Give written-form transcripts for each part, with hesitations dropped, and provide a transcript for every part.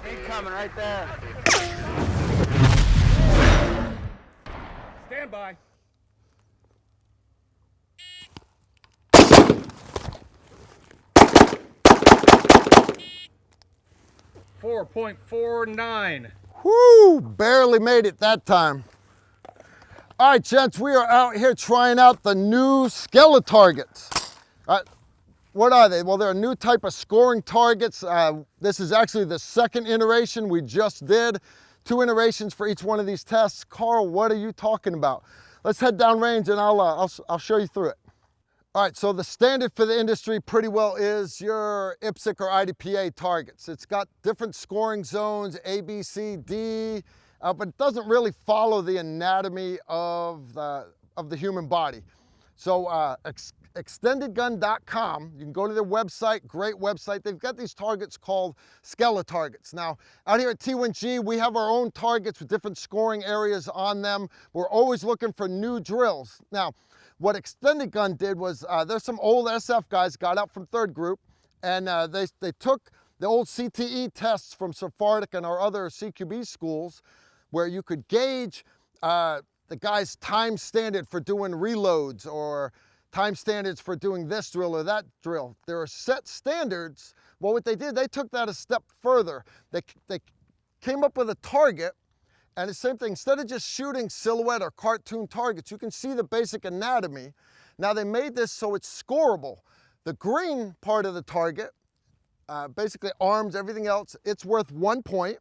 Incoming right there. Stand by. 4.49. Whoo, barely made it that time. All right, gents, we are out here trying out the new Skeletargets. What are they? Well, they're a new type of scoring targets. This is actually the second iteration we just did. 2 iterations for each one of these tests. Carl, what are you talking about? Let's head down range and I'll show you through it. All right, so the standard for the industry pretty well is your IPSC or IDPA targets. It's got different scoring zones, A, B, C, D, but it doesn't really follow the anatomy of the human body. So extendedgun.com, you can go to their website, great website. They've got these targets called Skeletargets. Now, out here at T1G, we have our own targets with different scoring areas on them. We're always looking for new drills. Now, what Extended Gun did was, there's some old SF guys got out from 3rd group, and they took the old CTE tests from Sephardic and our other CQB schools, where you could gauge the guy's time standard for doing reloads or time standards for doing this drill or that drill. There are set standards. Well, what they did, they took that a step further. They came up with a target. And the same thing, instead of just shooting silhouette or cartoon targets, you can see the basic anatomy. Now they made this so it's scoreable. The green part of the target, basically arms, everything else, it's worth 1 point.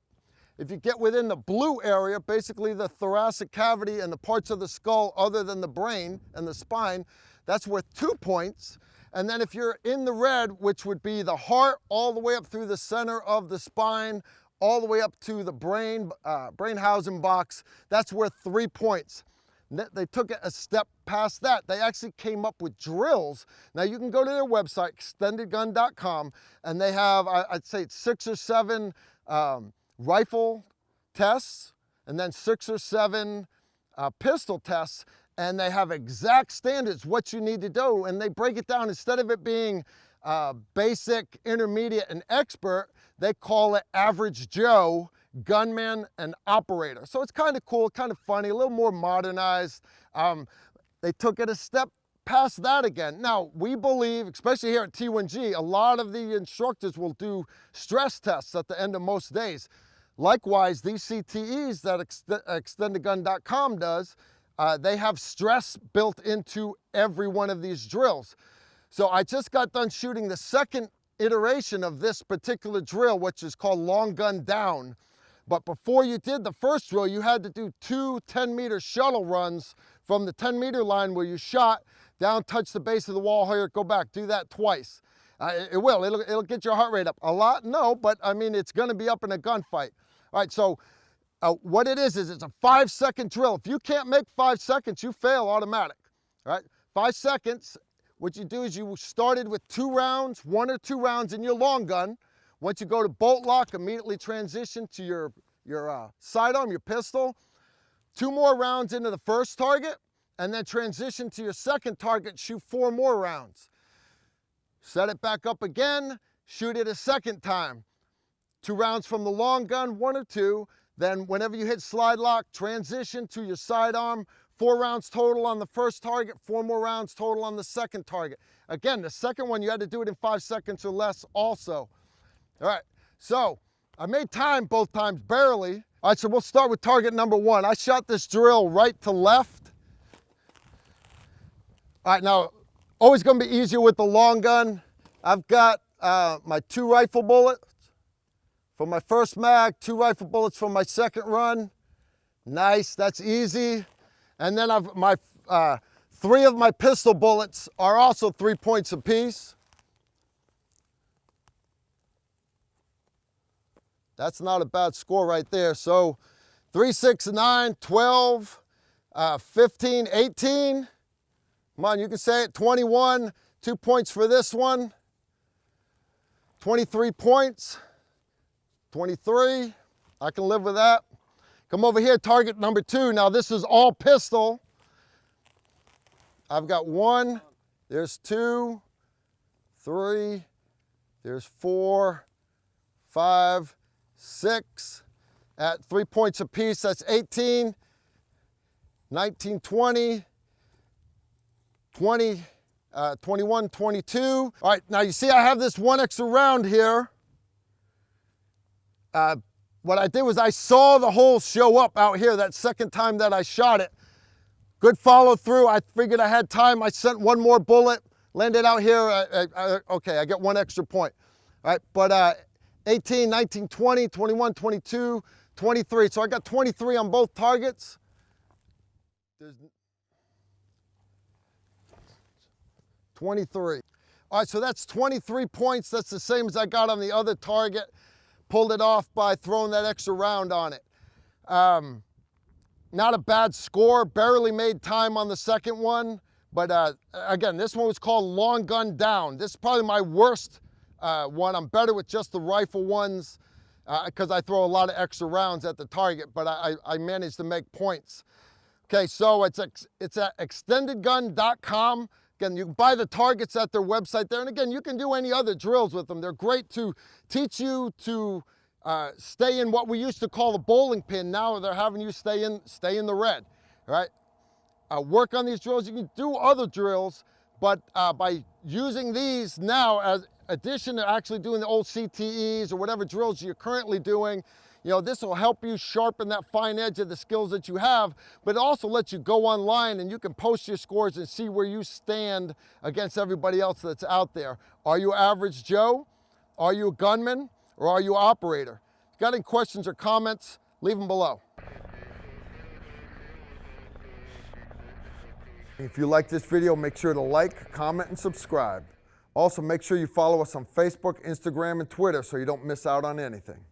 If you get within the blue area, basically the thoracic cavity and the parts of the skull other than the brain and the spine, that's worth 2 points. And then if you're in the red, which would be the heart all the way up through the center of the spine, all the way up to the brain housing box, that's worth 3 points. They took it a step past that. They actually came up with drills. Now you can go to their website, extendedgun.com, and they have, I'd say it's 6 or 7 rifle tests, and then 6 or 7 pistol tests, and they have exact standards, what you need to do, and they break it down. Instead of it being basic, intermediate, and expert, they call it average Joe, gunman, and operator. So it's kind of cool, kind of funny, a little more modernized. They took it a step past that again. Now, we believe, especially here at T1G, a lot of the instructors will do stress tests at the end of most days. Likewise, these CTEs that extendedgun.com does, they have stress built into every one of these drills. So I just got done shooting the second iteration of this particular drill, which is called long gun down. But before you did the first drill, you had to do 2 10-meter shuttle runs from the 10-meter line where you shot down, touch the base of the wall here, go back, do that twice. It'll get your heart rate up. A lot? No, but I mean, it's gonna be up in a gunfight. All right, so what it is it's a 5-second drill. If you can't make 5 seconds, you fail automatic, all right? 5 seconds. What you do is you started with 2 rounds, 1 or 2 rounds in your long gun. Once you go to bolt lock, immediately transition to your sidearm, your pistol. 2 more rounds into the first target, and then transition to your second target, shoot 4 more rounds. Set it back up again, shoot it a second time. 2 rounds from the long gun, 1 or 2. Then whenever you hit slide lock, transition to your sidearm. 4 rounds total on the first target, 4 more rounds total on the second target. Again, the second one, you had to do it in 5 seconds or less also. All right, so I made time both times, barely. All right, so we'll start with target number 1. I shot this drill right to left. All right, now, always gonna be easier with the long gun. I've got my 2 rifle bullets for my first mag, 2 rifle bullets for my second run. Nice, that's easy. And then my 3 of my pistol bullets are also 3 points apiece. That's not a bad score right there. So 3, 6, 9, 12, 15, 18. Come on, you can say it. 21, 2 points for this one. 23 points. 23, I can live with that. Come over here, target number 2. Now this is all pistol. I've got 1, there's 2, 3, there's 4, 5, 6 at 3 points apiece. That's 18, 19, 20, 20, 21, 22. All right, now you see I have this one extra round here. What I did was I saw the hole show up out here that second time that I shot it. Good follow through. I figured I had time. I sent one more bullet, landed out here. Okay, I get one extra point. All right, but 18, 19, 20, 21, 22, 23. So I got 23 on both targets. There's 23. All right, so that's 23 points. That's the same as I got on the other target. Pulled it off by throwing that extra round on it. Not a bad score, barely made time on the second one. But again, this one was called long gun down. This is probably my worst one. I'm better with just the rifle ones because I throw a lot of extra rounds at the target, but I managed to make points. Okay, so it's at extendedgun.com. Again, you can buy the targets at their website there. And again, you can do any other drills with them. They're great to teach you to stay in what we used to call the bowling pin. Now they're having you stay in the red, right? Work on these drills. You can do other drills, but by using these now as addition to actually doing the old CTEs or whatever drills you're currently doing, you know, this will help you sharpen that fine edge of the skills that you have, but it also lets you go online and you can post your scores and see where you stand against everybody else that's out there. Are you average Joe? Are you a gunman? Or are you an operator? If you got any questions or comments, leave them below. If you like this video, make sure to like, comment, and subscribe. Also, make sure you follow us on Facebook, Instagram, and Twitter so you don't miss out on anything.